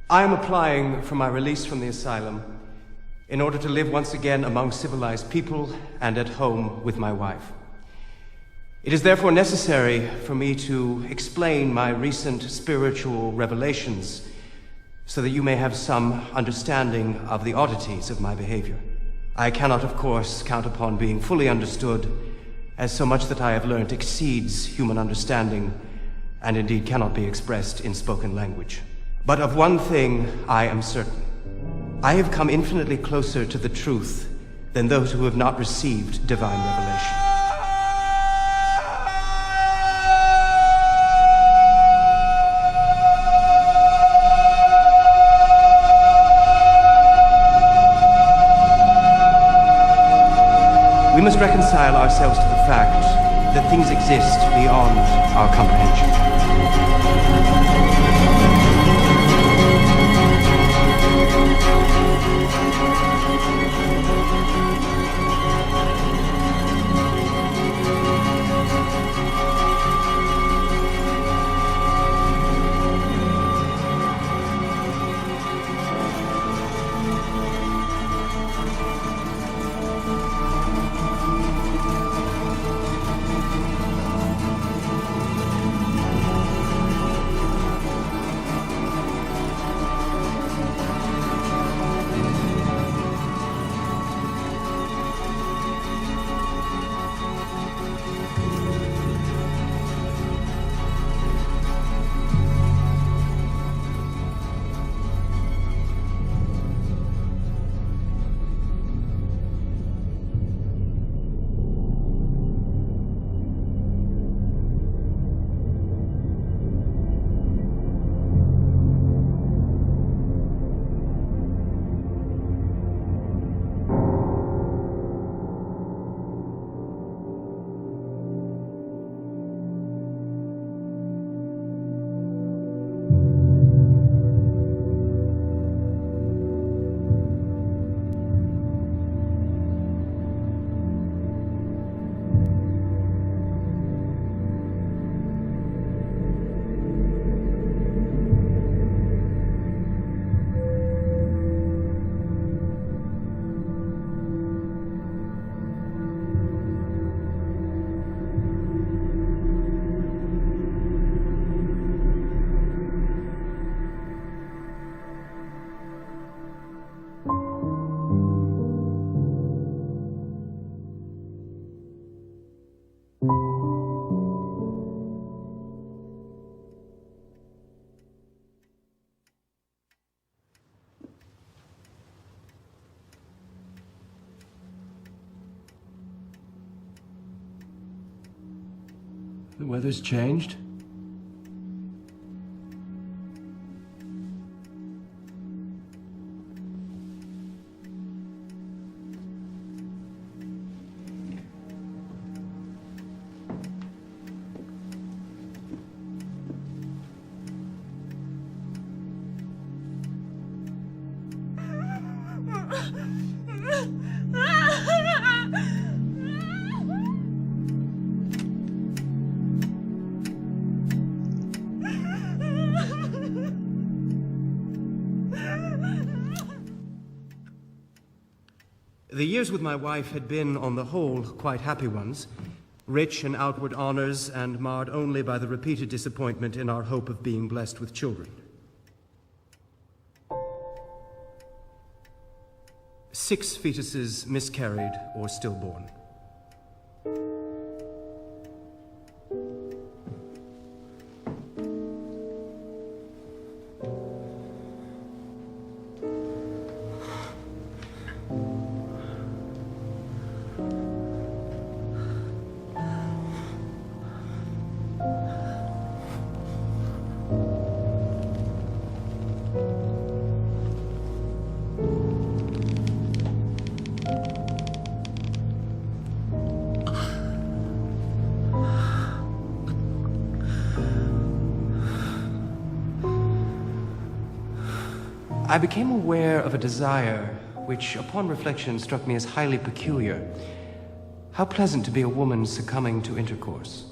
I am applying for my release from the asylum in order to live once again among civilized people and at home with my wife. It is therefore necessary for me to explain my recent spiritual revelations so that you may have some understanding of the oddities of my behavior. I cannot, of course, count upon being fully understood, as so much that I have learnt exceeds human understanding and indeed cannot be expressed in spoken language. But of one thing I am certain. I have come infinitely closer to the truth than those who have not received divine revelation. We must reconcile ourselves to the fact that things exist beyond our comprehension. The weather's changed. The years with my wife had been, on the whole, quite happy ones, rich in outward honors and marred only by the repeated disappointment in our hope of being blessed with children. 6 fetuses miscarried or stillborn. I became aware of a desire which, upon reflection, struck me as highly peculiar. How pleasant to be a woman succumbing to intercourse.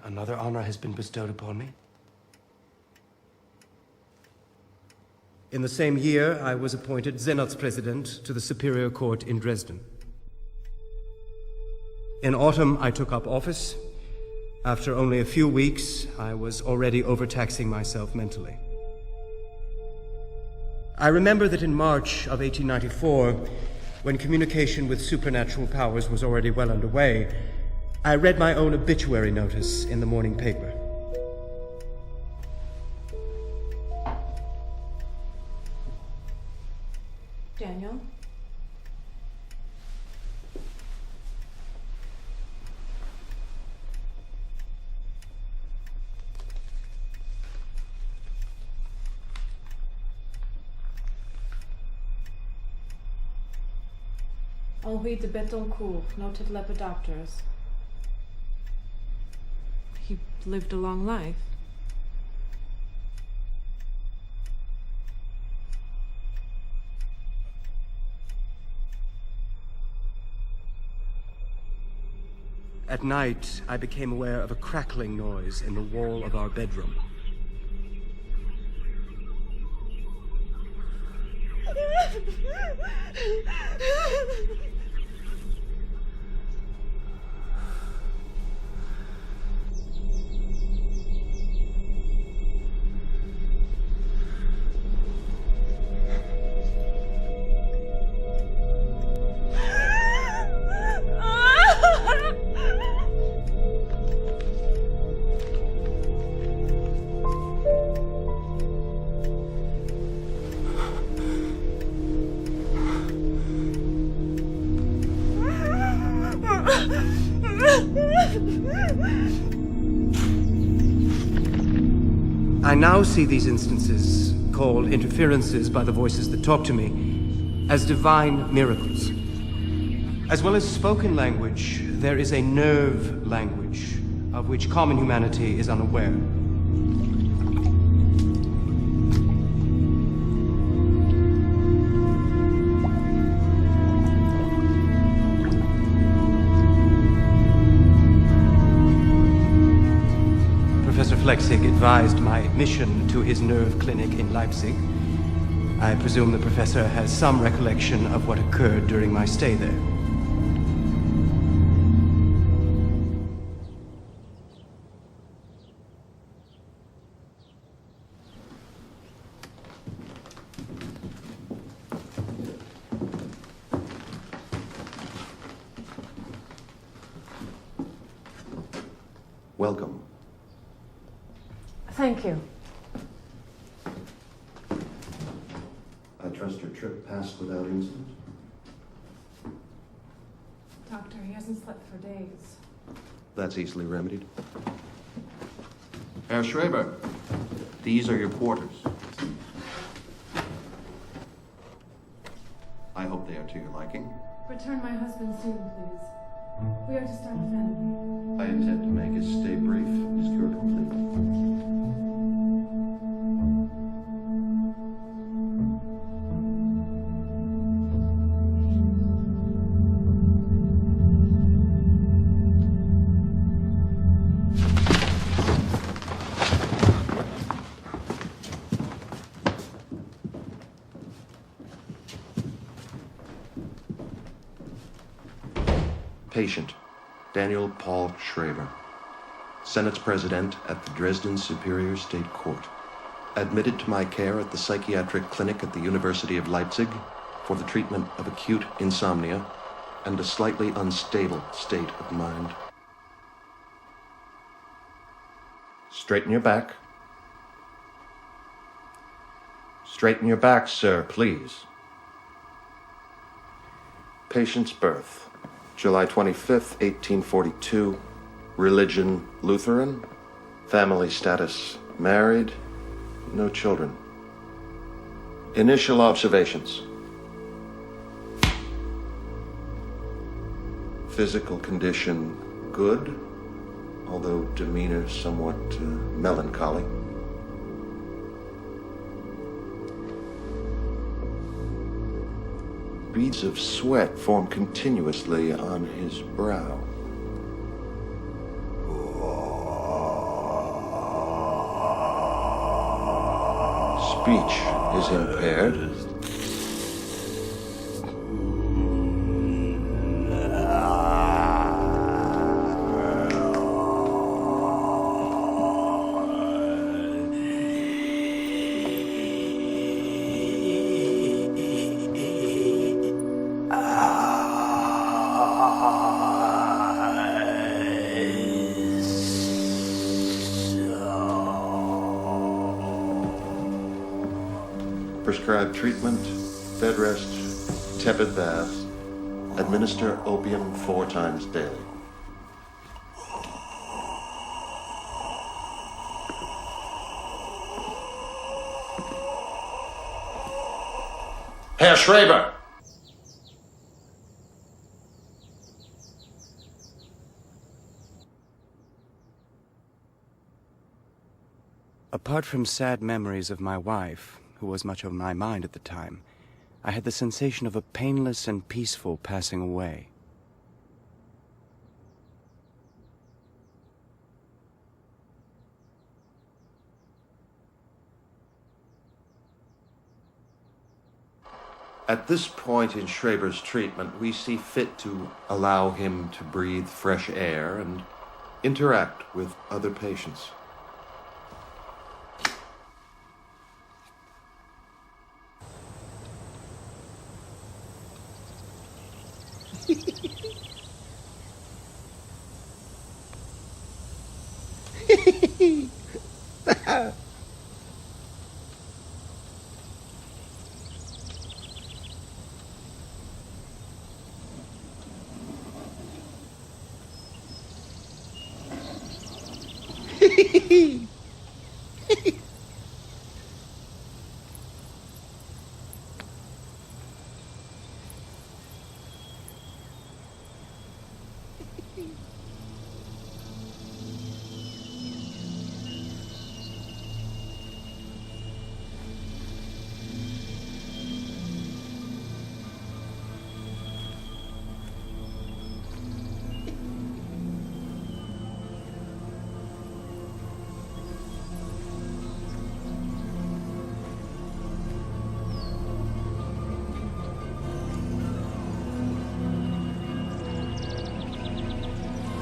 another honor has been bestowed upon me. In the same year, I was appointed Senatspresident to the Superior Court in Dresden. In autumn, I took up office. After only a few weeks, I was already overtaxing myself mentally. I remember that in March of 1894, when communication with supernatural powers was already well underway, I read my own obituary notice in the morning paper. Daniel? Henri de Betoncourt, noted lepidopterist. He lived a long life. At night, I became aware of a crackling noise in the wall of our bedroom. I now see these instances, called interferences by the voices that talk to me, as divine miracles. As well as spoken language, there is a nerve language of which common humanity is unaware. Professor Flechsig advised my admission to his nerve clinic in Leipzig. I presume the professor has some recollection of what occurred during my stay there. Welcome. Thank you. I trust your trip passed without incident? Doctor, he hasn't slept for days. That's easily remedied. Herr Schreber, these are your quarters. I hope they are to your liking. Return my husband soon, please. We are to start a family. I intend to make his stay brief, his cure complete. Patient, Daniel Paul Schreber, Senatspresident at the Dresden Superior State Court. Admitted to my care at the psychiatric clinic at the University of Leipzig for the treatment of acute insomnia and a slightly unstable state of mind. Straighten your back. Straighten your back, sir, please. Patient's birth. July 25th, 1842. Religion, Lutheran. Family status, married. No children. Initial observations. Physical condition, good, although demeanor somewhat melancholy. Beads of sweat form continuously on his brow. speech is impaired. Prescribe treatment, bed rest, tepid baths. Administer opium 4 times daily. Herr Schreber! Apart from sad memories of my wife, who was much on my mind at the time, I had the sensation of a painless and peaceful passing away. At this point in Schreber's treatment, we see fit to allow him to breathe fresh air and interact with other patients.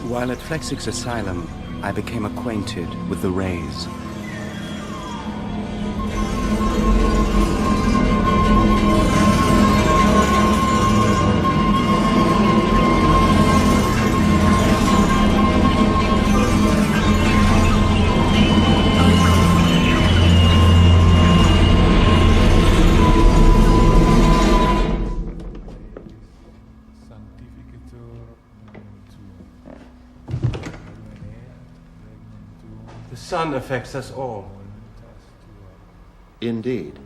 While at Flechsig's asylum, I became acquainted with the rays. The sun affects us all. Indeed.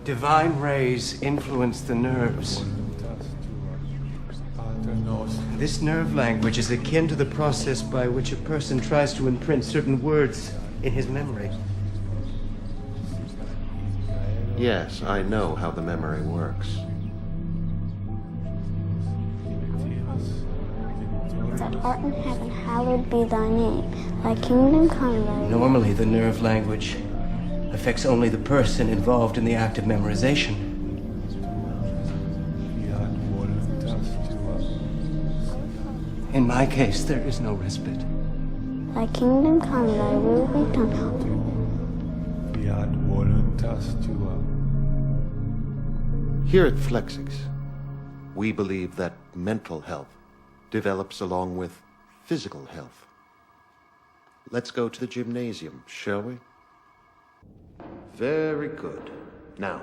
Divine rays influence the nerves. This nerve language is akin to the process by which a person tries to imprint certain words in his memory. Yes, I know how the memory works. That art in heaven, hallowed be thy name. Thy kingdom come, thy will. Normally, the nerve language affects only the person involved in the act of memorization. In my case, there is no respite. Thy kingdom come, thy will be done. Here at Flechsig's, we believe that mental health develops along with physical health. Let's go to the gymnasium, shall we? Very good. Now,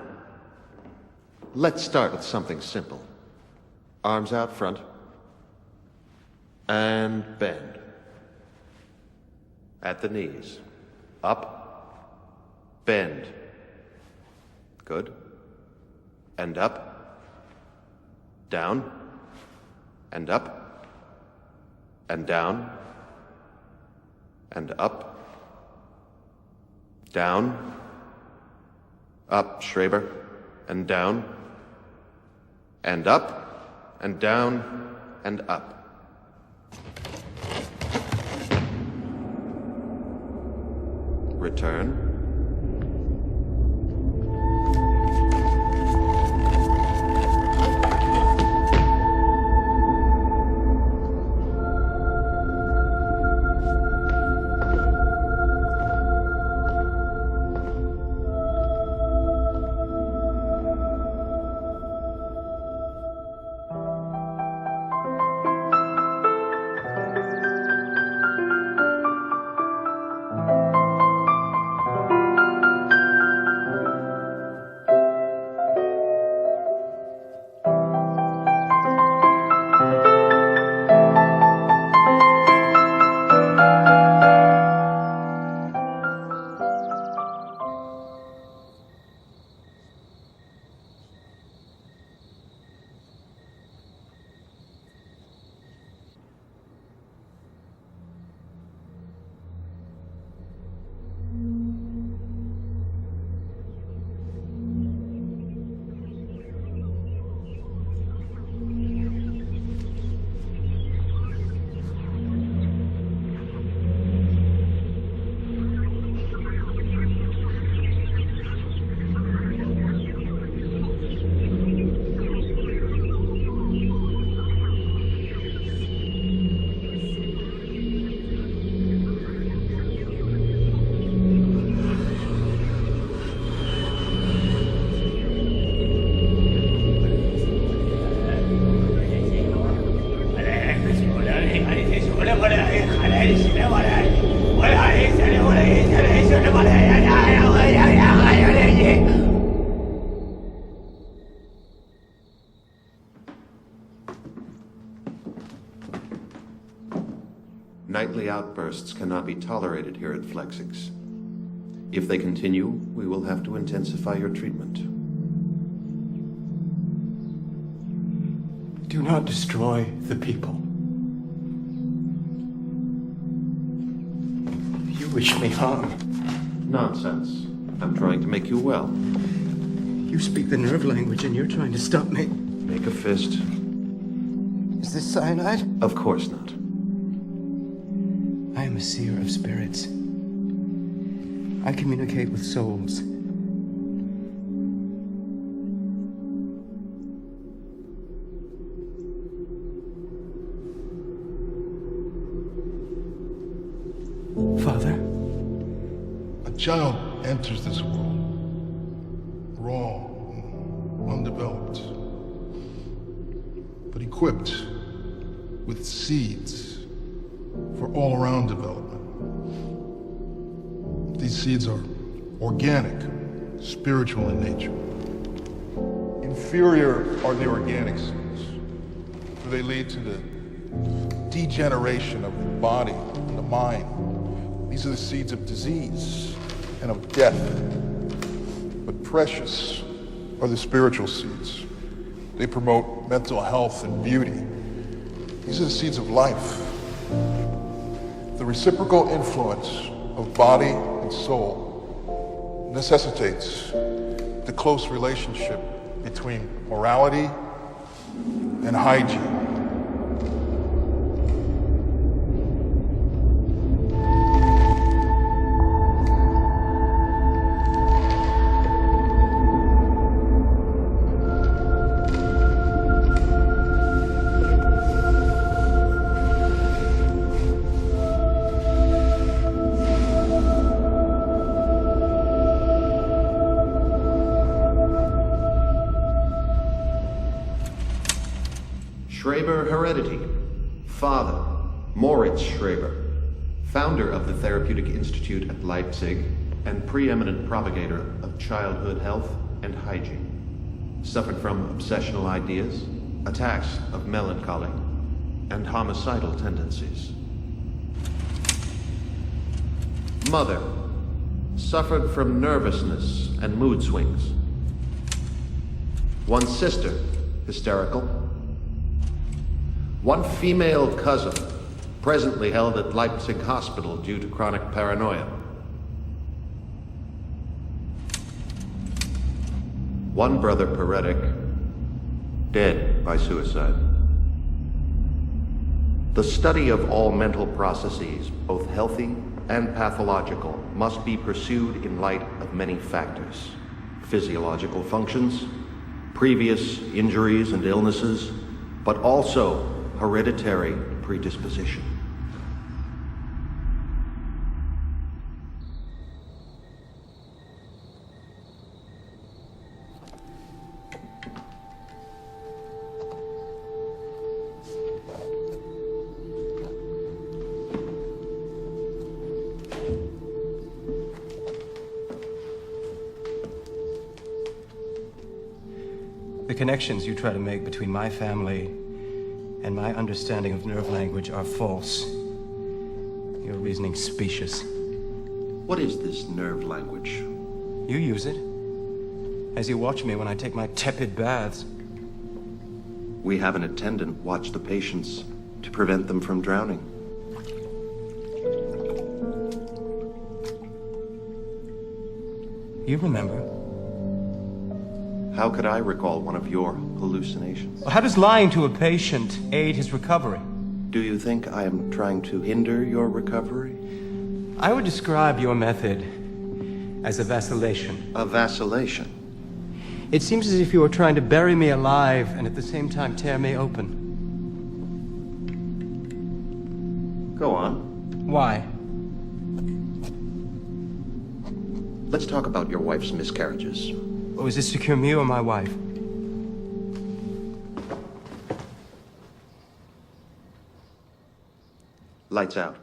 let's start with something simple. Arms out front. And bend. At the knees. Up. Bend. Good. And up. Down. And up. And down. And up. Down. Up, Schreber. And down. And up. And down. And up. Return. outbursts cannot be tolerated here at Flechsig's. If they continue, we will have to intensify your treatment. Do not destroy the people. You wish me harm. Nonsense. I'm trying to make you well. You speak the nerve language and you're trying to stop me. Make a fist. Is this cyanide? Of course not. I am a seer of spirits. I communicate with souls. Father? A child enters this world raw, undeveloped, but equipped with seeds for all-around development. These seeds are organic, spiritual in nature. Inferior are the organic seeds, for they lead to the degeneration of the body and the mind. These are the seeds of disease and of death. But precious are the spiritual seeds. They promote mental health and beauty. These are the seeds of life. The reciprocal influence of body and soul necessitates the close relationship between morality and hygiene. Schreber heredity. Father, Moritz Schreber, founder of the Therapeutic Institute at Leipzig and preeminent propagator of childhood health and hygiene. Suffered from obsessional ideas, attacks of melancholy, and homicidal tendencies. Mother, suffered from nervousness and mood swings. One sister, hysterical. One female cousin, presently held at Leipzig Hospital due to chronic paranoia. One brother paretic, dead by suicide. The study of all mental processes, both healthy and pathological, must be pursued in light of many factors. Physiological functions, previous injuries and illnesses, but also hereditary predisposition. The connections you try to make between my family and my understanding of nerve language are false. Your reasoning specious. What is this nerve language? You use it, as you watch me when I take my tepid baths. We have an attendant watch the patients to prevent them from drowning. You remember? How could I recall one of your hallucinations? How does lying to a patient aid his recovery? Do you think I am trying to hinder your recovery? I would describe your method as a vacillation. A vacillation? It seems as if you are trying to bury me alive and at the same time tear me open. Go on. Why? Let's talk about your wife's miscarriages. Or is this to cure me or my wife? Lights out.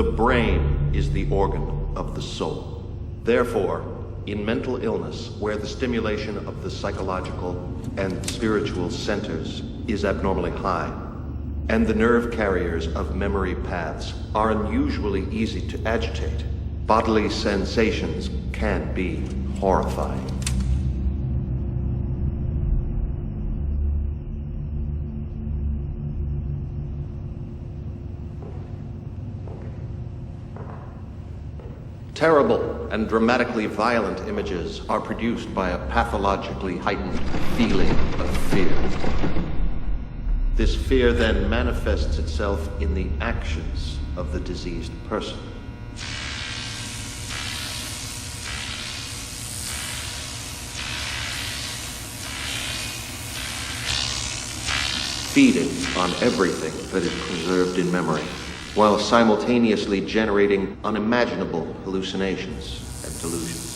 The brain is the organ of the soul. Therefore, in mental illness, where the stimulation of the psychological and spiritual centers is abnormally high, and the nerve carriers of memory paths are unusually easy to agitate, bodily sensations can be horrifying. Terrible and dramatically violent images are produced by a pathologically heightened feeling of fear. This fear then manifests itself in the actions of the diseased person. Feeding on everything that is preserved in memory, while simultaneously generating unimaginable hallucinations and delusions.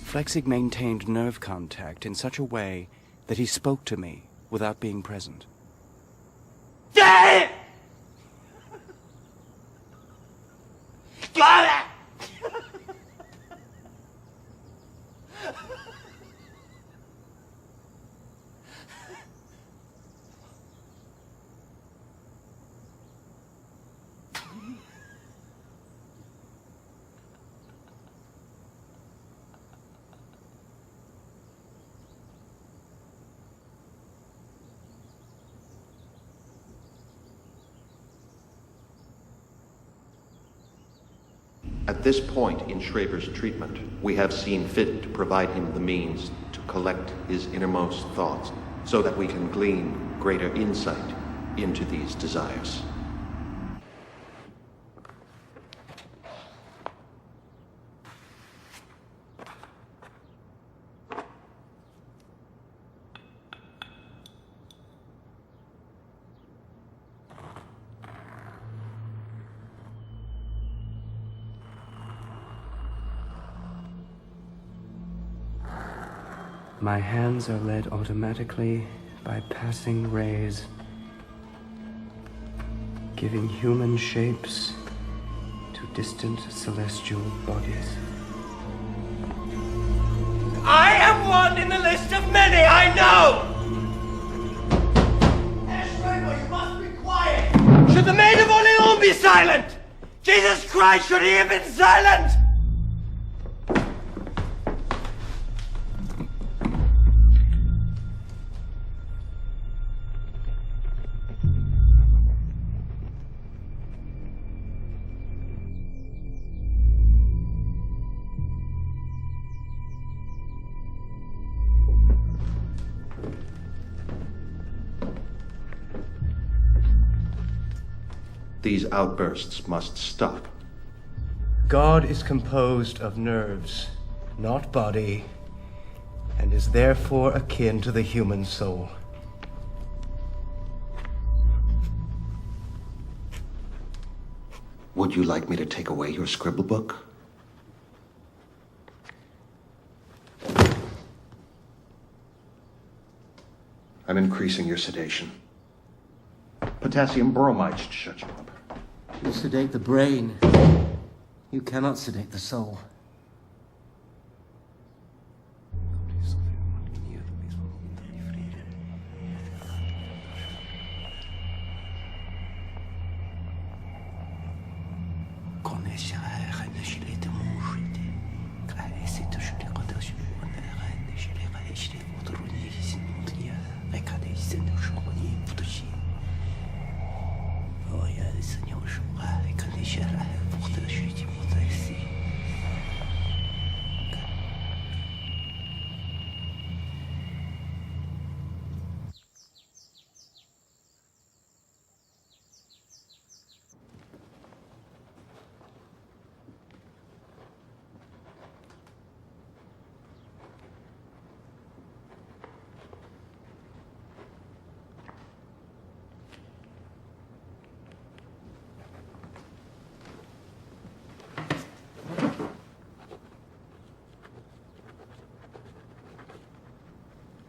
Flechsig maintained nerve contact in such a way that he spoke to me without being present. At this point in Schreber's treatment, we have seen fit to provide him the means to collect his innermost thoughts so that we can glean greater insight into these desires. My hands are led automatically by passing rays, giving human shapes to distant celestial bodies. I am one in the list of many, I know! Schreber, you must be quiet! Should the maid of Orleans be silent? Jesus Christ, should he have been silent? These outbursts must stop. God is composed of nerves, not body, and is therefore akin to the human soul. Would you like me to take away your scribble book? I'm increasing your sedation. Potassium bromide should shut you up. You sedate the brain. You cannot sedate the soul.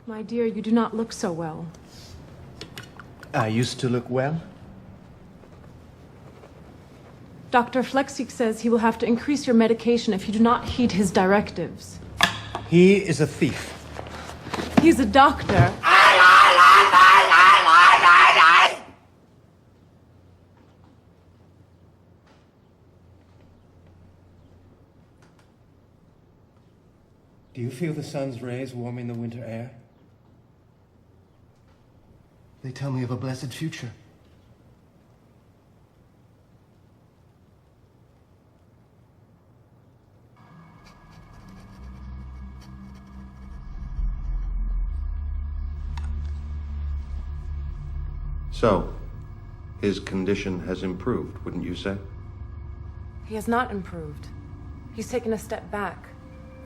My dear, you do not look so well. I used to look well. Dr. Flechsig says he will have to increase your medication if you do not heed his directives. He is a thief. He's a doctor. Do you feel the sun's rays warming the winter air? They tell me of a blessed future. So, his condition has improved, wouldn't you say? He has not improved. He's taken a step back.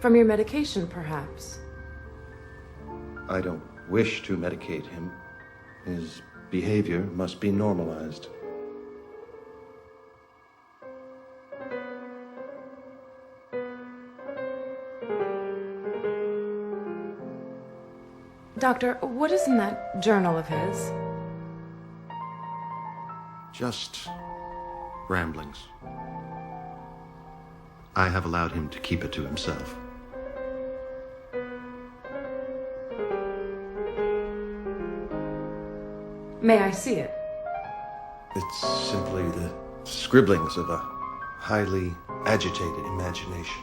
From your medication, perhaps. I don't wish to medicate him. His behavior must be normalized. Doctor, what is in that journal of his? Just ramblings. I have allowed him to keep it to himself. May I see it? It's simply the scribblings of a highly agitated imagination.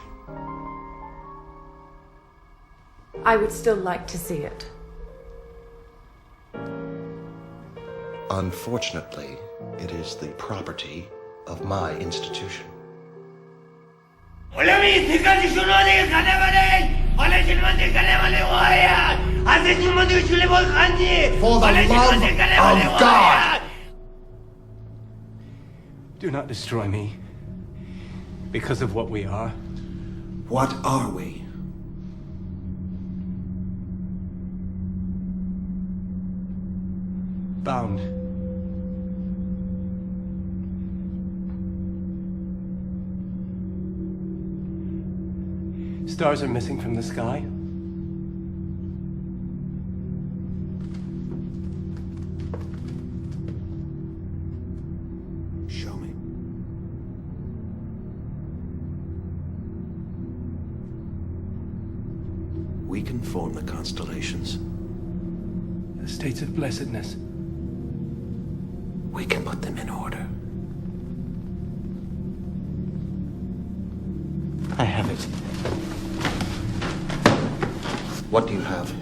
I would still like to see it. Unfortunately, it is the property of my institution. For the love of God! Do not destroy me because of what we are. What are we? Bound. Stars are missing from the sky. Show me. We can form the constellations. The states of blessedness. We can put them in order. I have it. What do you have?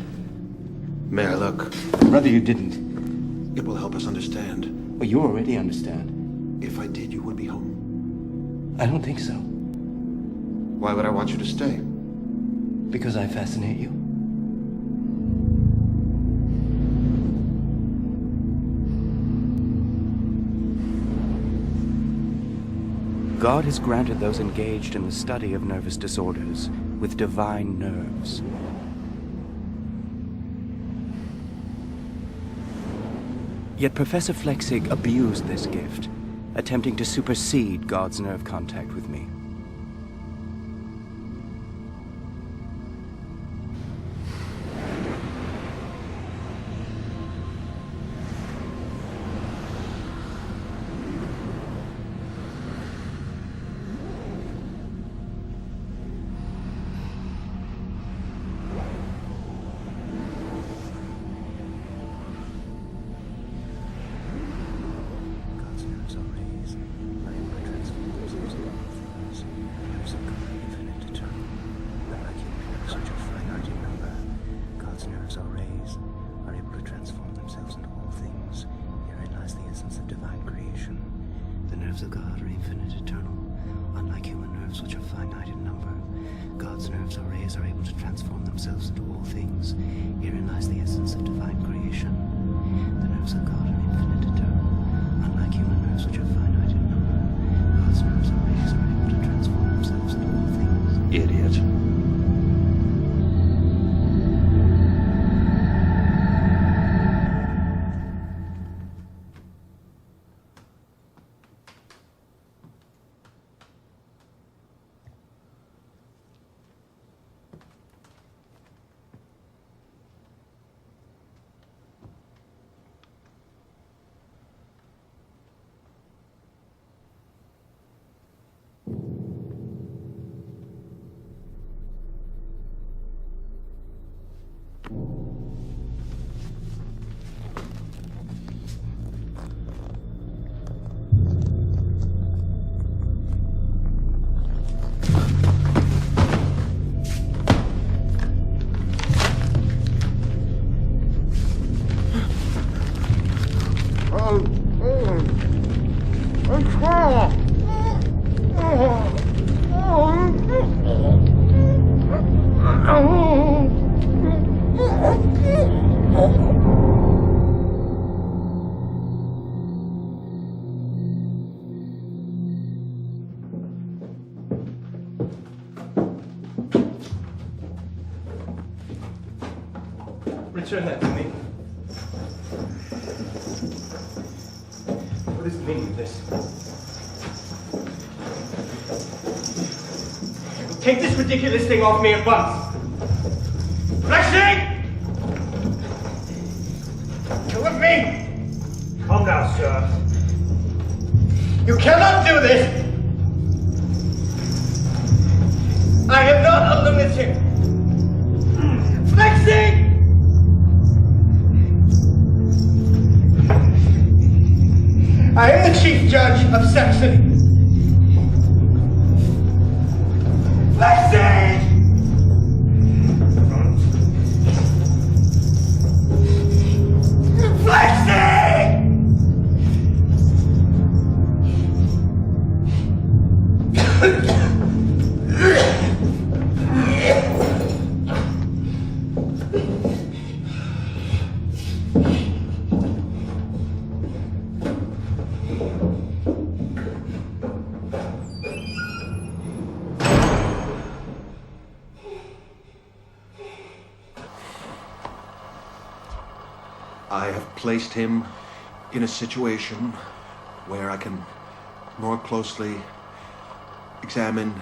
May I look? Rather you didn't. It will help us understand. Well, you already understand. If I did, you would be home. I don't think so. Why would I want you to stay? Because I fascinate you. God has granted those engaged in the study of nervous disorders with divine nerves. Yet Professor Flechsig abused this gift, attempting to supersede God's nerve contact with me. Return that to me. What is the meaning of this? Take this ridiculous thing off me at once! Flechsig! You're with me! Calm down, sir. You cannot do this! I am not a lunatic! Flechsig! I am the Chief Judge of Saxony. Flechsig! Flechsig! I have placed him in a situation where I can more closely examine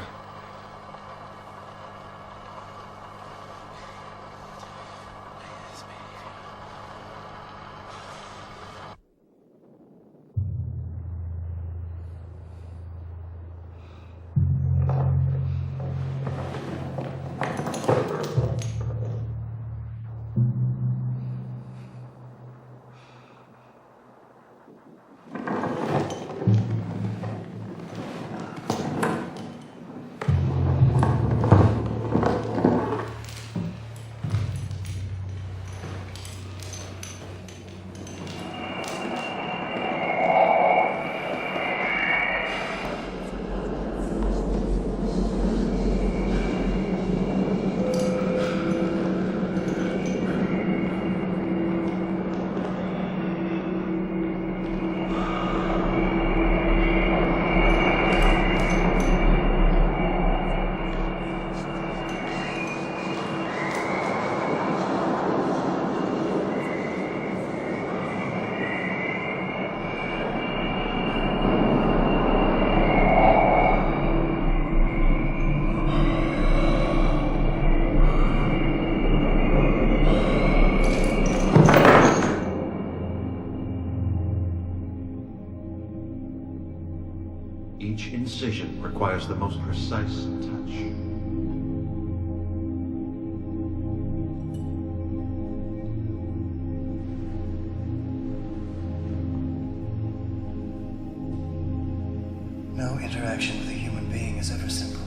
each incision requires the most precise touch. No interaction with a human being is ever simple.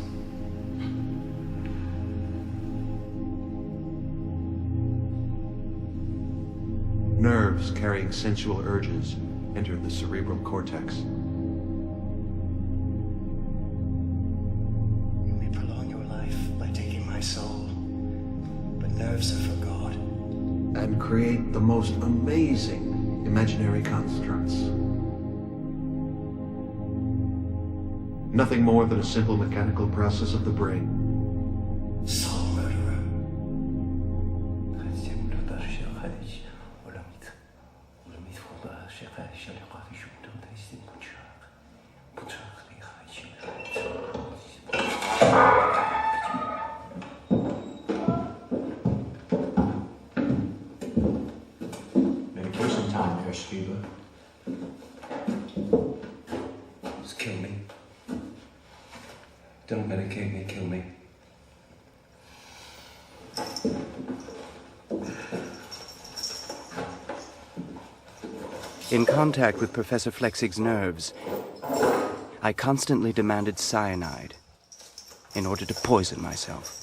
Nerves carrying sensual urges enter the cerebral cortex. You may prolong your life by taking my soul, but nerves are for God. And create the most amazing imaginary constructs. Nothing more than a simple mechanical process of the brain. Soul murderer. Medication time, Herr Schreber. Just kill me. Don't medicate me, kill me. In contact with Professor Flechsig's nerves, I constantly demanded cyanide in order to poison myself.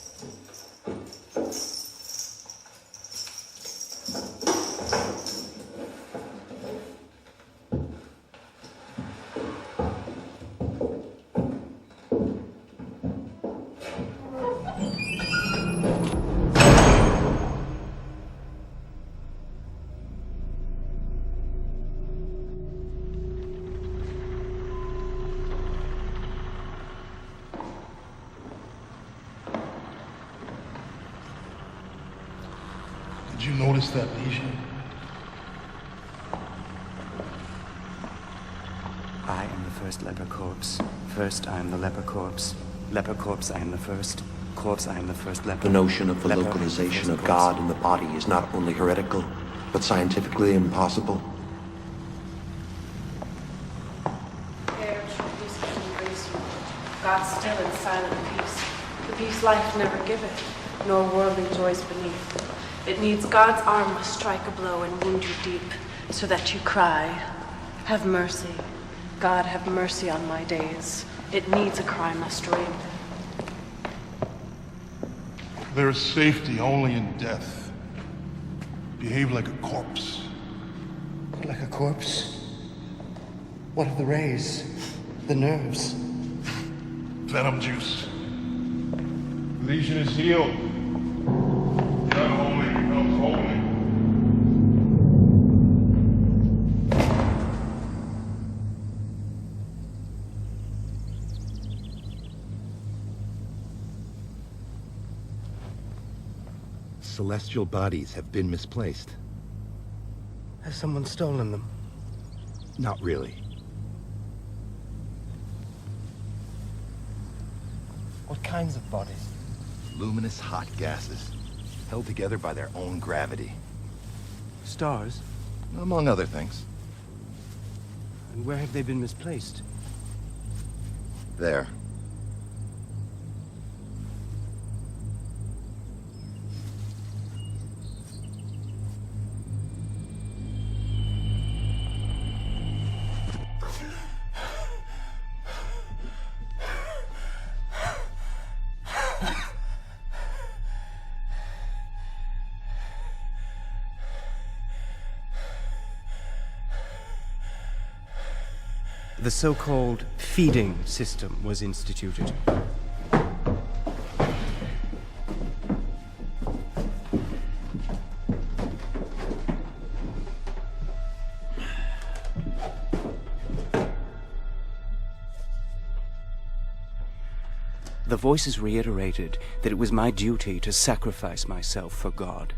Did you notice that lesion? I am the first leper corpse. First, I am the leper corpse. Leper corpse, I am the first. Corpse, I am the first leper. The notion of the Leper, localization of first God in the body is not only heretical, but scientifically impossible. There, true peace can embrace you. God still in silent peace. The peace life never giveth, nor worldly joys beneath. It needs God's arm must strike a blow and wound you deep, so that you cry, have mercy. God, have mercy on my days. It needs a cry must ring. There is safety only in death. Behave like a corpse. Like a corpse? What of the rays? The nerves? Venom juice. Lesion is healed. The unholy becomes holy. Celestial bodies have been misplaced. Has someone stolen them? Not really. What kinds of bodies? Luminous hot gases, held together by their own gravity. Stars? Among other things. And where have they been misplaced? There. The so-called feeding system was instituted. The voices reiterated that it was my duty to sacrifice myself for God.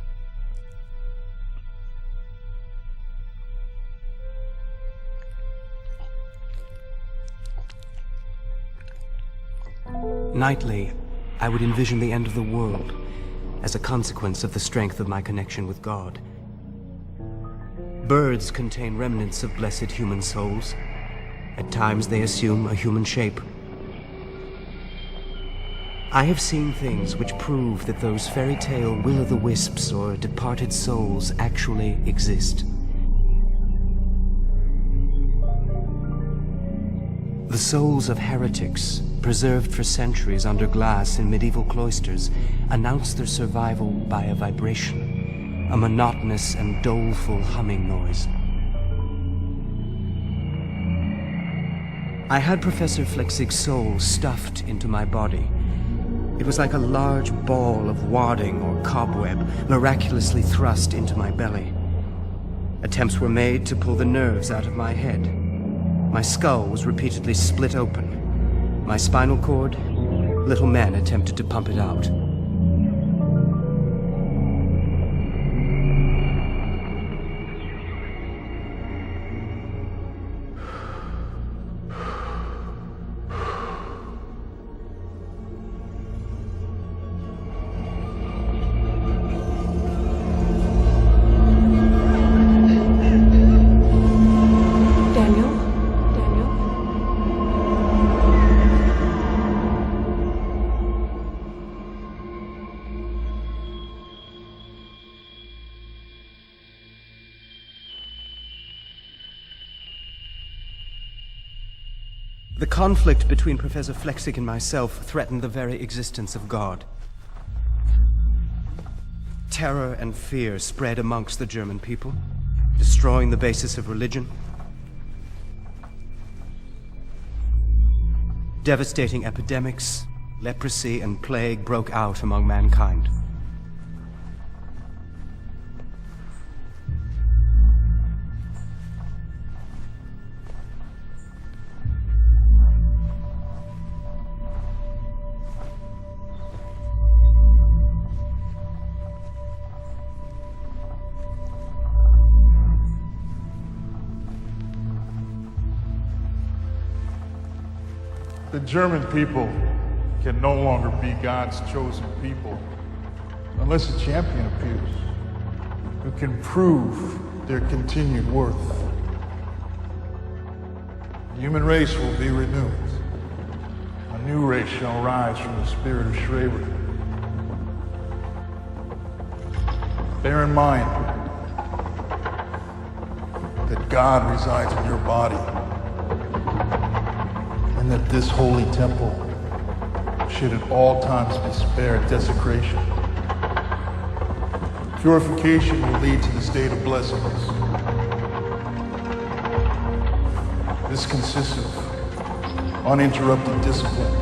Nightly, I would envision the end of the world as a consequence of the strength of my connection with God. Birds contain remnants of blessed human souls. At times they assume a human shape. I have seen things which prove that those fairy tale will-o'-the-wisps or departed souls actually exist. The souls of heretics, preserved for centuries under glass in medieval cloisters, announce their survival by a vibration, a monotonous and doleful humming noise. I had Professor Flechsig's soul stuffed into my body. It was like a large ball of wadding or cobweb miraculously thrust into my belly. Attempts were made to pull the nerves out of my head. My skull was repeatedly split open. My spinal cord, little men attempted to pump it out. The conflict between Professor Flechsig and myself threatened the very existence of God. Terror and fear spread amongst the German people, destroying the basis of religion. Devastating epidemics, leprosy, and plague broke out among mankind. The German people can no longer be God's chosen people unless a champion appears who can prove their continued worth. The human race will be renewed. A new race shall rise from the spirit of Schreber. Bear in mind that God resides in your body, and that this holy temple should at all times be spared desecration. Purification will lead to the state of blessedness. This consists of uninterrupted discipline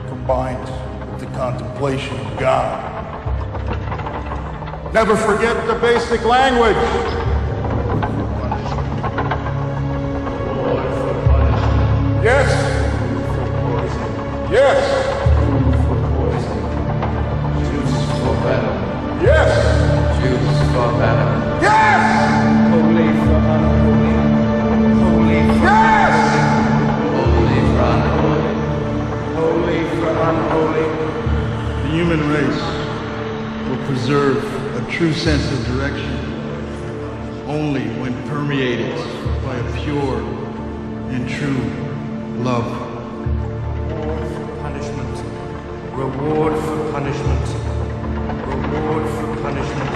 combined with the contemplation of God. Never forget the basic language. Yes. Yes. Juice for venom. Yes. Juice for venom. Yes. Holy for unholy. Holy for Yes. holy for unholy. Holy for unholy. The human race will preserve a true sense of direction only when permeated by a pure and true love. Punishment. Reward for punishment. Reward for punishment.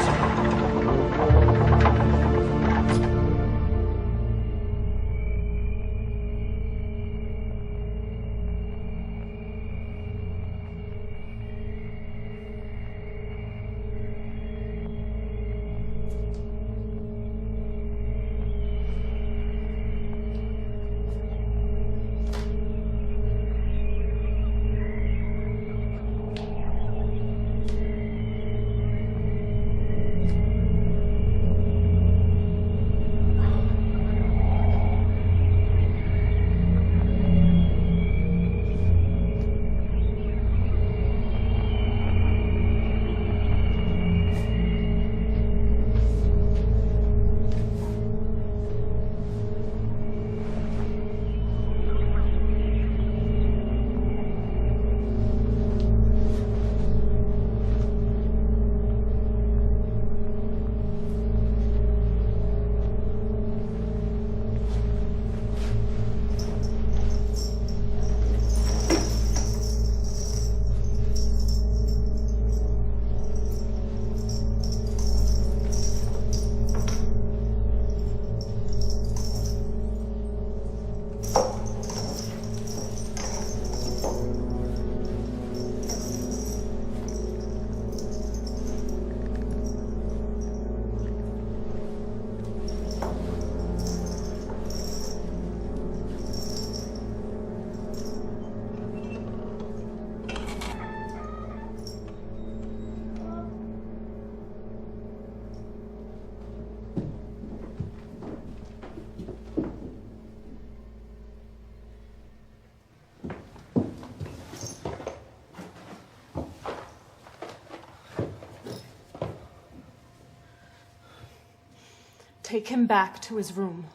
Take him back to his room.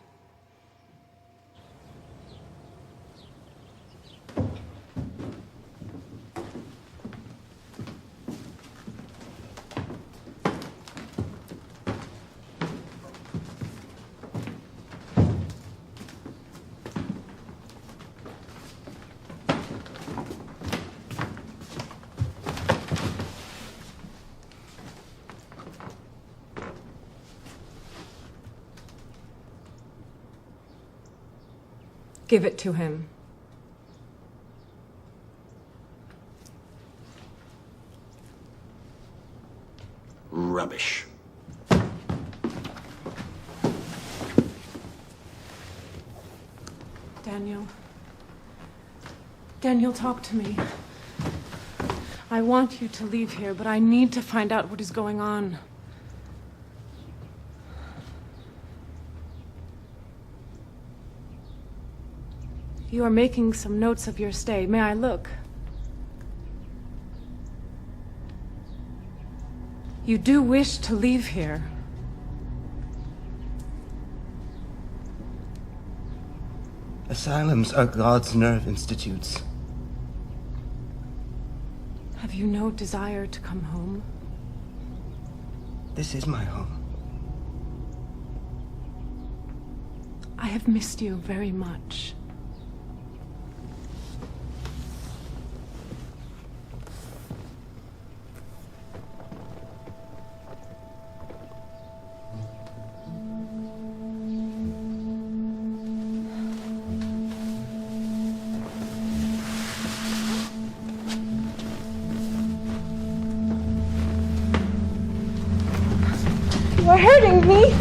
Give it to him. Rubbish. Daniel. Daniel, talk to me. I want you to leave here, but I need to find out what is going on. You are making some notes of your stay. May I look? You do wish to leave here. Asylums are God's nerve institutes. Have you no desire to come home? This is my home. I have missed you very much. You are hurting me.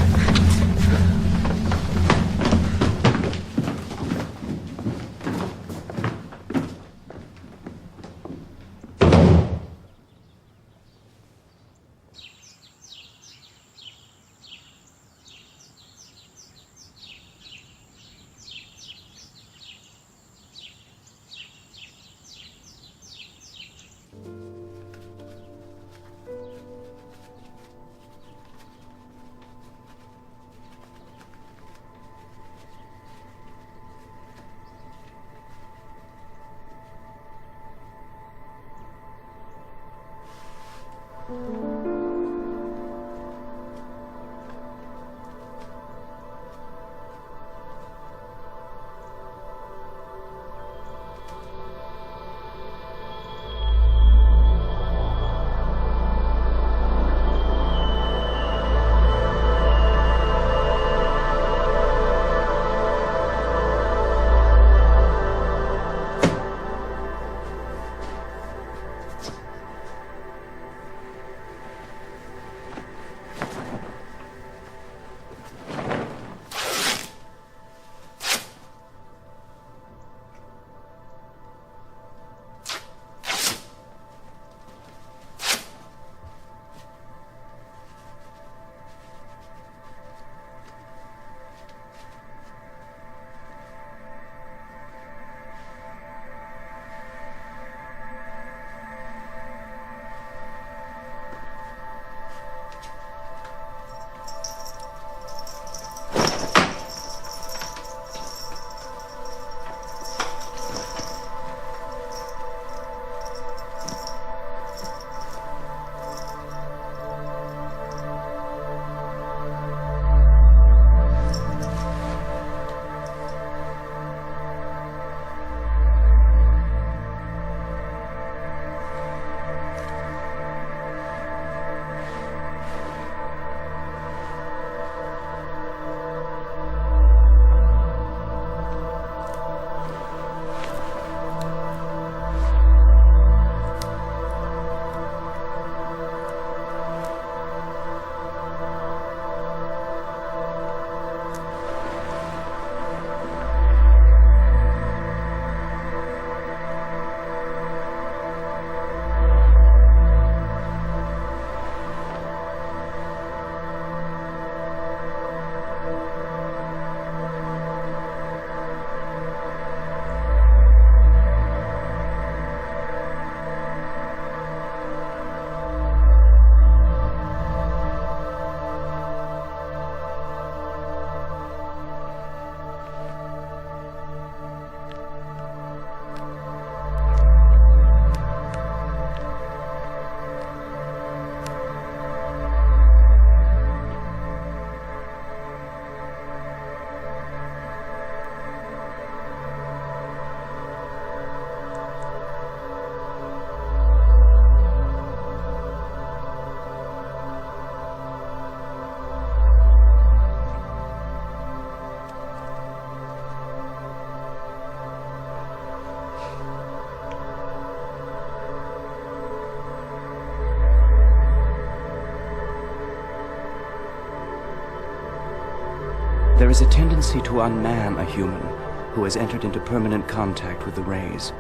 There is a tendency to unman a human who has entered into permanent contact with the rays.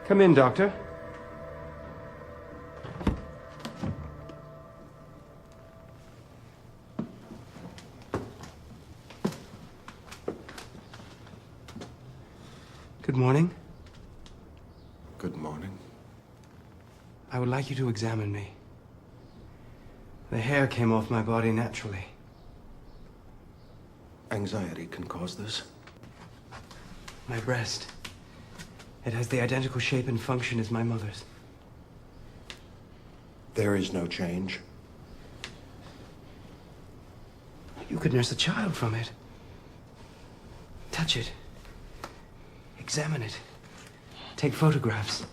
Come in, Doctor. Good morning. Good morning. I would like you to examine me. The hair came off my body naturally. Anxiety can cause this. My breast. It has the identical shape and function as my mother's. There is no change. You could nurse a child from it. Touch it. Examine it. Take photographs.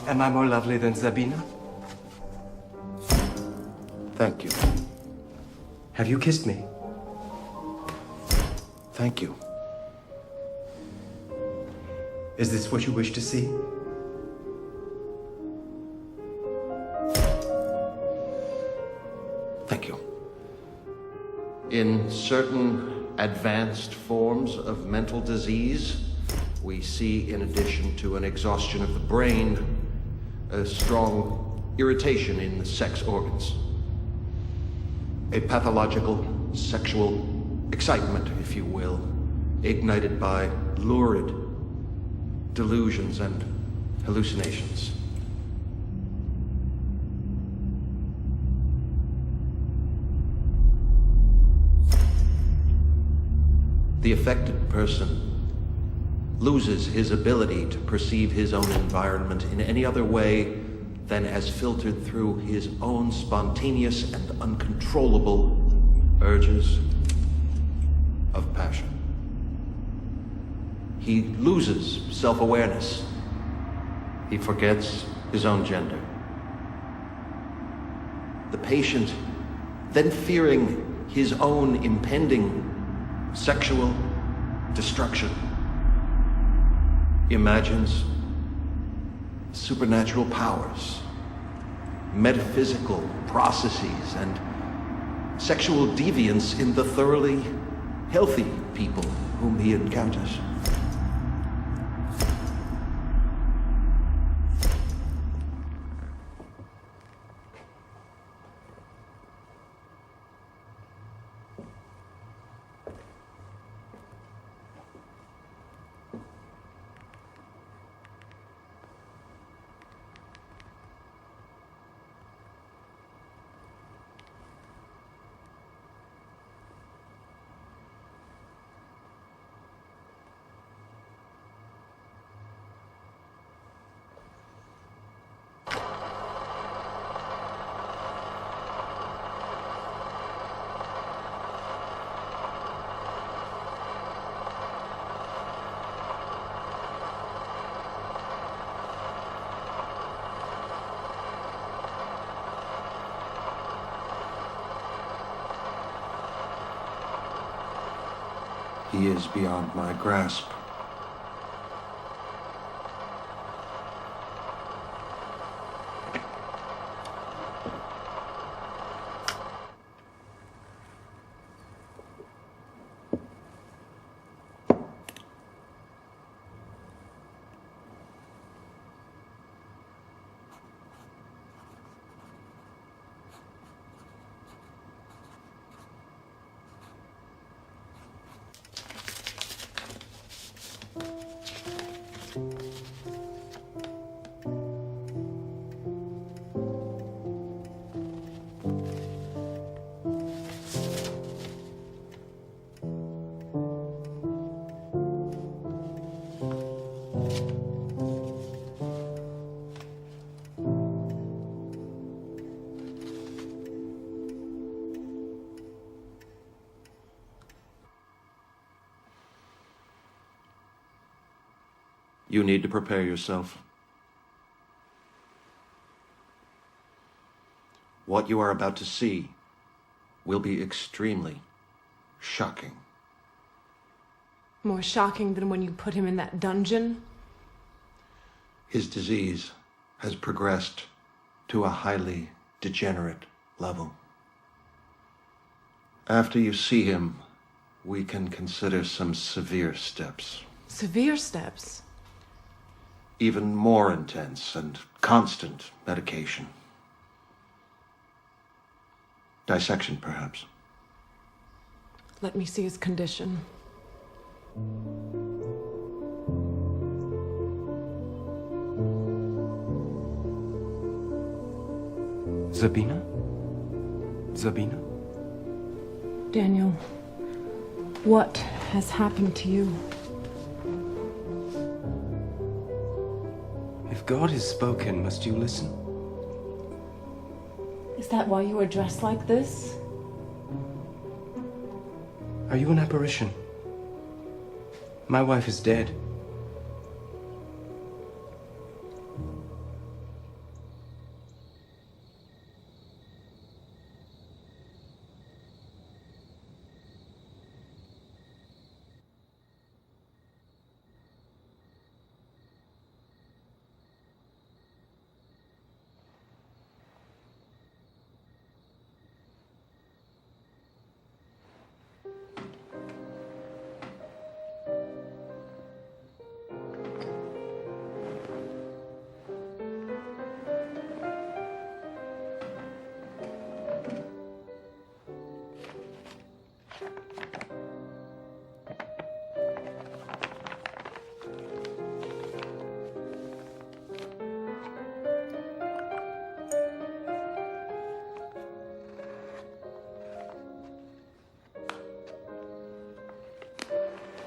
Am I more lovely than Sabina? Thank you. Have you kissed me? Thank you. Is this what you wish to see? Thank you. In certain advanced forms of mental disease, we see, in addition to an exhaustion of the brain, a strong irritation in the sex organs. A pathological sexual excitement, if you will, ignited by lurid delusions and hallucinations. The affected person loses his ability to perceive his own environment in any other way than as filtered through his own spontaneous and uncontrollable urges of passion. He loses self-awareness. He forgets his own gender. The patient, then fearing his own impending sexual destruction, imagines supernatural powers, metaphysical processes, and sexual deviance in the thoroughly healthy people whom he encounters. He is beyond my grasp. You need to prepare yourself. What you are about to see will be extremely shocking. More shocking than when you put him in that dungeon? His disease has progressed to a highly degenerate level. After you see him, we can consider some severe steps. Severe steps? Even more intense and constant medication. Dissection, perhaps. Let me see his condition. Zabina? Zabina? Daniel, what has happened to you? If God has spoken, must you listen? Is that why you are dressed like this? Are you an apparition? My wife is dead.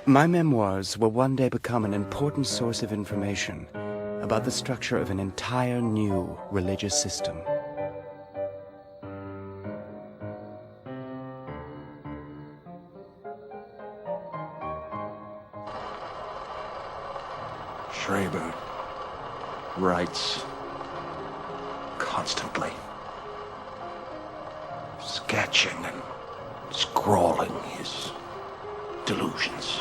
My memoirs will one day become an important source of information about the structure of an entire new religious system. Schreber writes constantly, sketching and scrawling his delusions,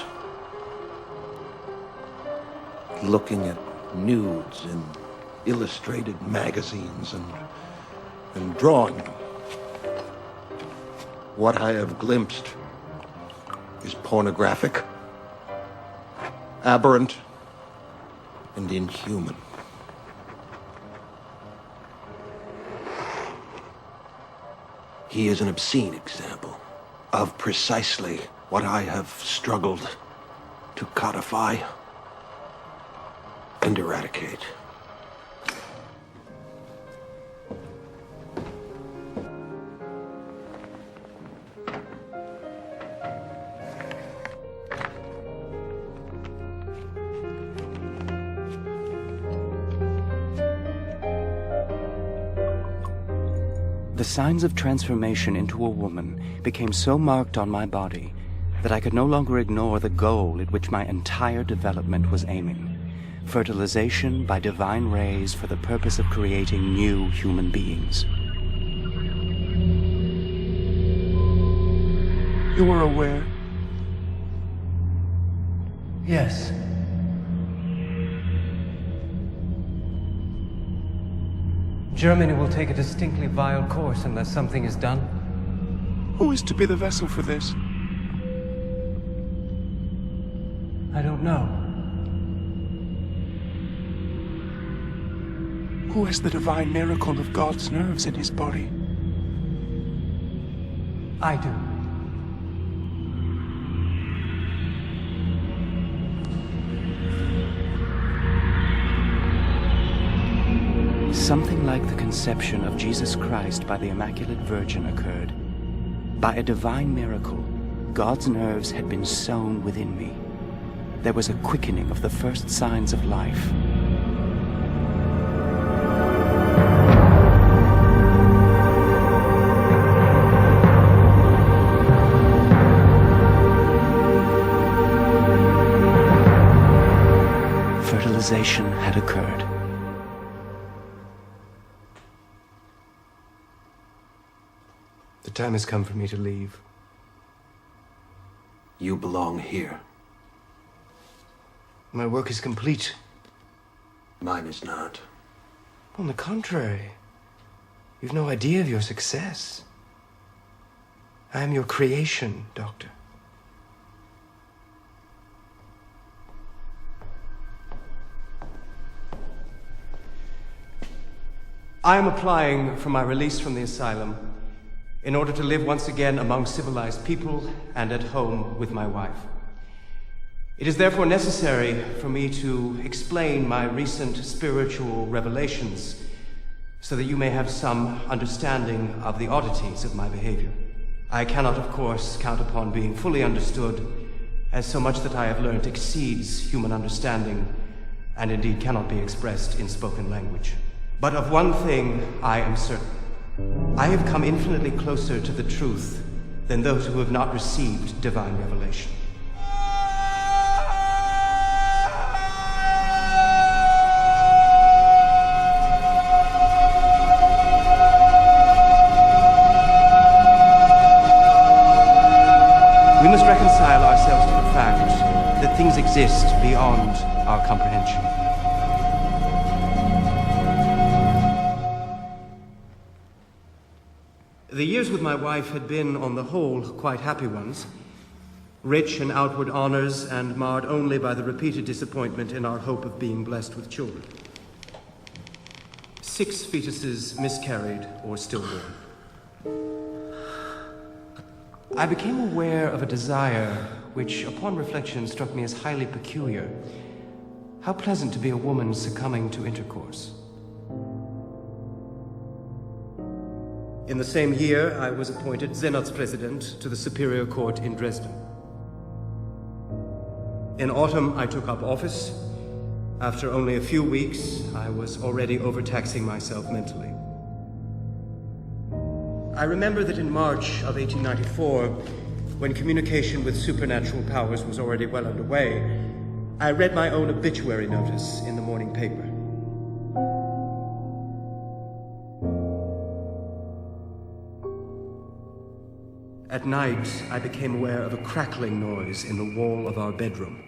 looking at nudes in illustrated magazines and drawing them. What I have glimpsed is pornographic, aberrant, and inhuman. He is an obscene example of precisely what I have struggled to codify and eradicate. The signs of transformation into a woman became so marked on my body that I could no longer ignore the goal at which my entire development was aiming: fertilization by divine rays for the purpose of creating new human beings. You were aware? Yes. Germany will take a distinctly vile course unless something is done. Who is to be the vessel for this? I don't know. Who has the divine miracle of God's nerves in his body? I do. Something like the conception of Jesus Christ by the Immaculate Virgin occurred. By a divine miracle, God's nerves had been sown within me. There was a quickening of the first signs of life. realization had occurred. The time has come for me to leave. You belong here. My work is complete. Mine is not. On the contrary, you've no idea of your success. I am your creation, Doctor. I am applying for my release from the asylum in order to live once again among civilized people and at home with my wife. It is therefore necessary for me to explain my recent spiritual revelations so that you may have some understanding of the oddities of my behavior. I cannot, of course, count upon being fully understood, as so much that I have learned exceeds human understanding and indeed cannot be expressed in spoken language. But of one thing I am certain. I have come infinitely closer to the truth than those who have not received divine revelation. We must reconcile ourselves to the fact that things exist beyond our comprehension. The years with my wife had been, on the whole, quite happy ones, rich in outward honors and marred only by the repeated disappointment in our hope of being blessed with children. 6 fetuses miscarried or stillborn. I became aware of a desire which, upon reflection, struck me as highly peculiar. How pleasant to be a woman succumbing to intercourse. In the same year, I was appointed Senatspresident to the Superior Court in Dresden. In autumn, I took up office. After only a few weeks, I was already overtaxing myself mentally. I remember that in March of 1894, when communication with supernatural powers was already well underway, I read my own obituary notice in the morning paper. At night, I became aware of a crackling noise in the wall of our bedroom.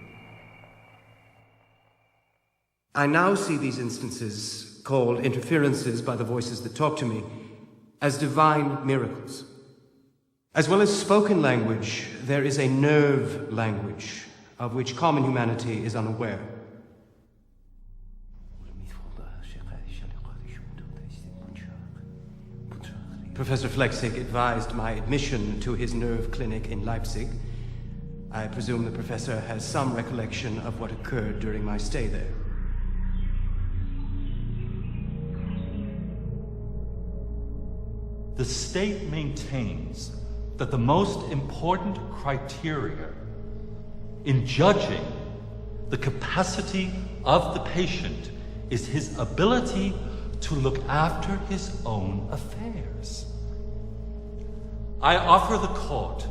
I now see these instances, called interferences by the voices that talk to me, as divine miracles. As well as spoken language, there is a nerve language of which common humanity is unaware. Professor Flechsig advised my admission to his nerve clinic in Leipzig. I presume the professor has some recollection of what occurred during my stay there. The state maintains that the most important criteria in judging the capacity of the patient is his ability to look after his own affairs. I offer the court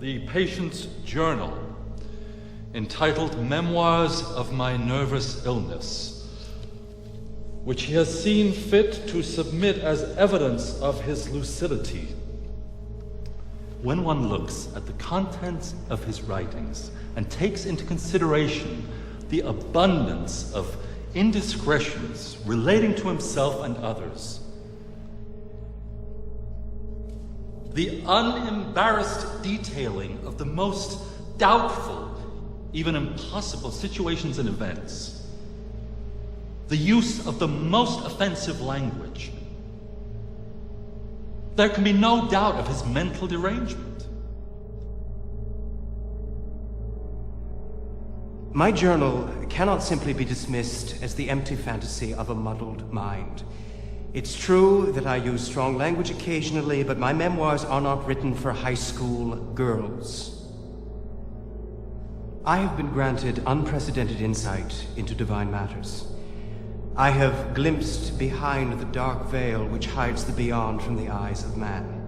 the patient's journal entitled Memoirs of My Nervous Illness, which he has seen fit to submit as evidence of his lucidity. When one looks at the contents of his writings and takes into consideration the abundance of indiscretions relating to himself and others, the unembarrassed detailing of the most doubtful, even impossible situations and events, the use of the most offensive language, there can be no doubt of his mental derangement. My journal cannot simply be dismissed as the empty fantasy of a muddled mind. It's true that I use strong language occasionally, but my memoirs are not written for high school girls. I have been granted unprecedented insight into divine matters. I have glimpsed behind the dark veil which hides the beyond from the eyes of man.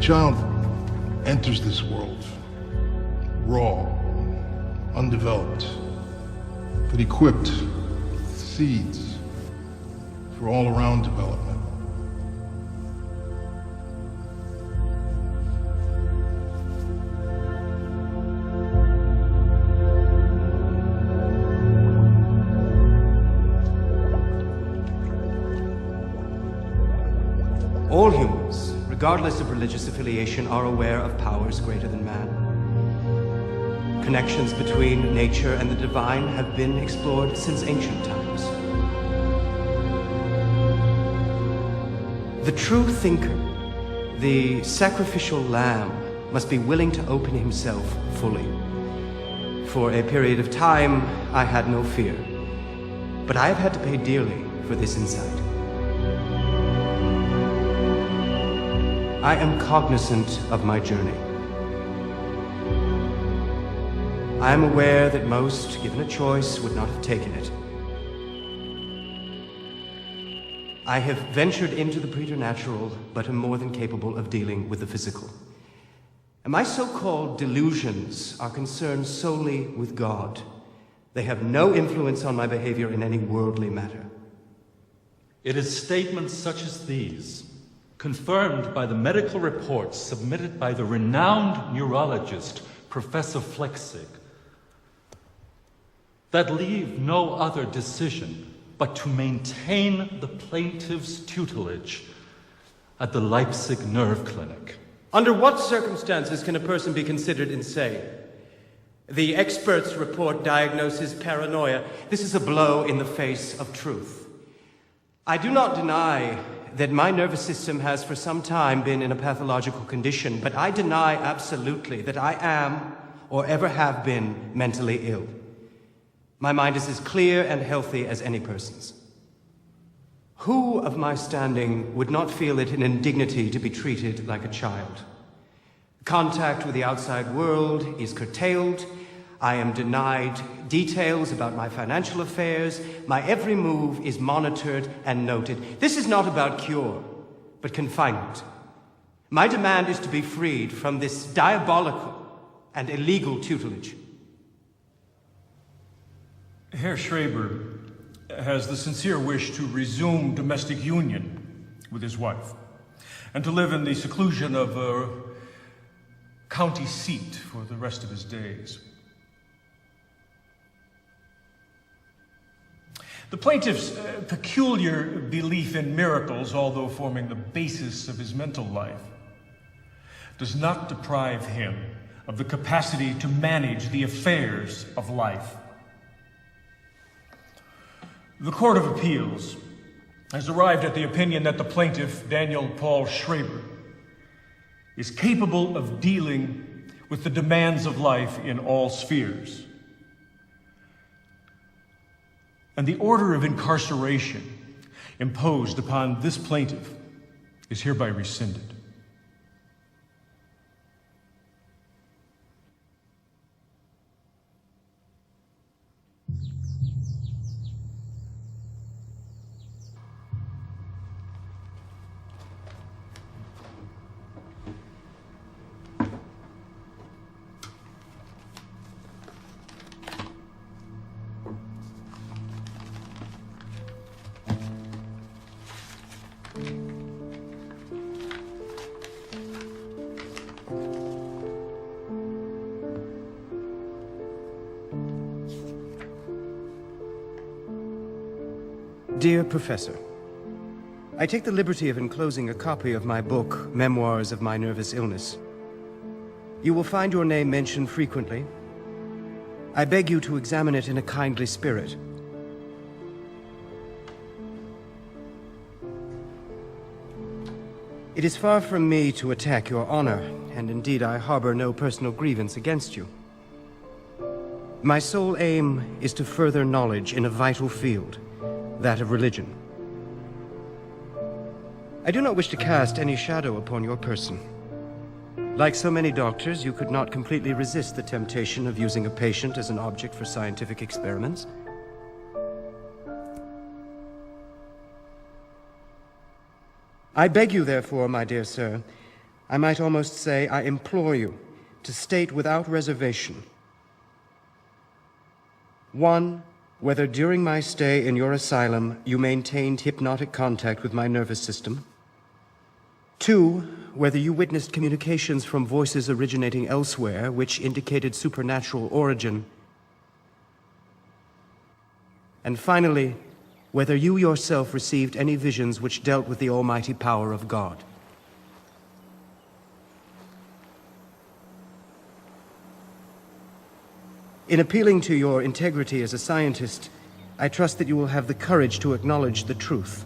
A child enters this world raw, undeveloped, but equipped with seeds for all-around development. All humans, regardless of religious affiliation, are aware of powers greater than man. Connections between nature and the divine have been explored since ancient times. The true thinker, the sacrificial lamb, must be willing to open himself fully. For a period of time, I had no fear, but I have had to pay dearly for this insight. I am cognizant of my journey. I am aware that most, given a choice, would not have taken it. I have ventured into the preternatural, but am more than capable of dealing with the physical. And my so-called delusions are concerned solely with God. They have no influence on my behavior in any worldly matter. It is statements such as these, confirmed by the medical reports submitted by the renowned neurologist, Professor Flechsig, that leave no other decision but to maintain the plaintiff's tutelage at the Leipzig Nerve Clinic. Under what circumstances can a person be considered insane? The experts' report diagnoses paranoia. This is a blow in the face of truth. I do not deny that my nervous system has for some time been in a pathological condition, but I deny absolutely that I am or ever have been mentally ill. My mind is as clear and healthy as any person's. Who of my standing would not feel it an indignity to be treated like a child? Contact with the outside world is curtailed. I am denied details about my financial affairs. My every move is monitored and noted. This is not about cure, but confinement. My demand is to be freed from this diabolical and illegal tutelage. Herr Schreber has the sincere wish to resume domestic union with his wife and to live in the seclusion of a county seat for the rest of his days. The plaintiff's peculiar belief in miracles, although forming the basis of his mental life, does not deprive him of the capacity to manage the affairs of life. The Court of Appeals has arrived at the opinion that the plaintiff, Daniel Paul Schreber, is capable of dealing with the demands of life in all spheres. And the order of incarceration imposed upon this plaintiff is hereby rescinded. Dear Professor, I take the liberty of enclosing a copy of my book, Memoirs of My Nervous Illness. You will find your name mentioned frequently. I beg you to examine it in a kindly spirit. It is far from me to attack your honor, and indeed I harbor no personal grievance against you. My sole aim is to further knowledge in a vital field, that of religion. I do not wish to cast any shadow upon your person. Like so many doctors, you could not completely resist the temptation of using a patient as an object for scientific experiments. I beg you, therefore, my dear sir, I might almost say I implore you to state without reservation: 1, whether during my stay in your asylum you maintained hypnotic contact with my nervous system. 2, whether you witnessed communications from voices originating elsewhere which indicated supernatural origin. And finally, whether you yourself received any visions which dealt with the almighty power of God. In appealing to your integrity as a scientist, I trust that you will have the courage to acknowledge the truth.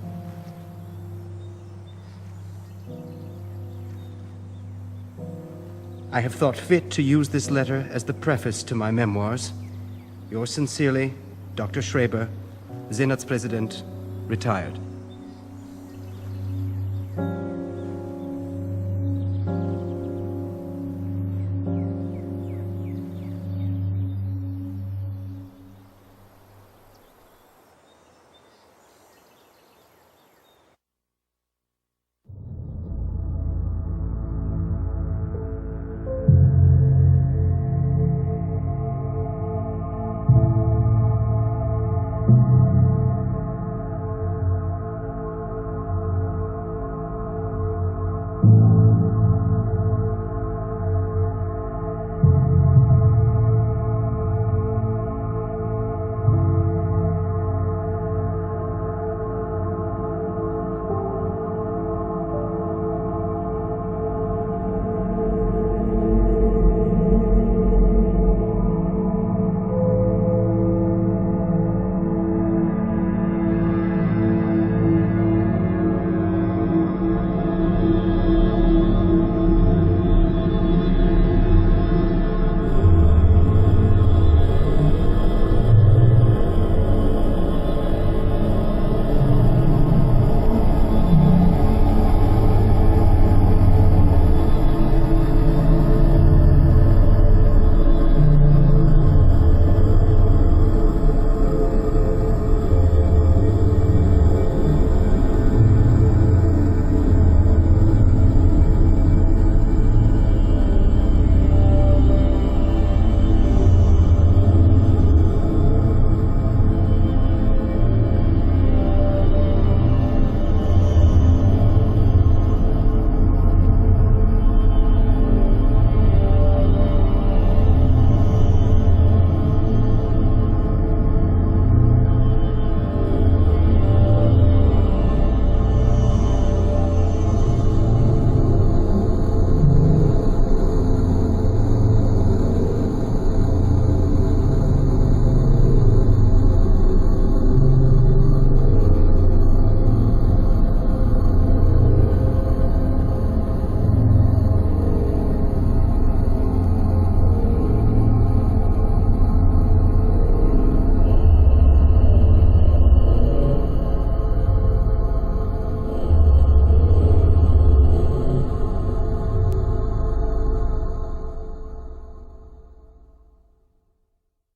I have thought fit to use this letter as the preface to my memoirs. Yours sincerely, Dr. Schreber, Senatspräsident, retired.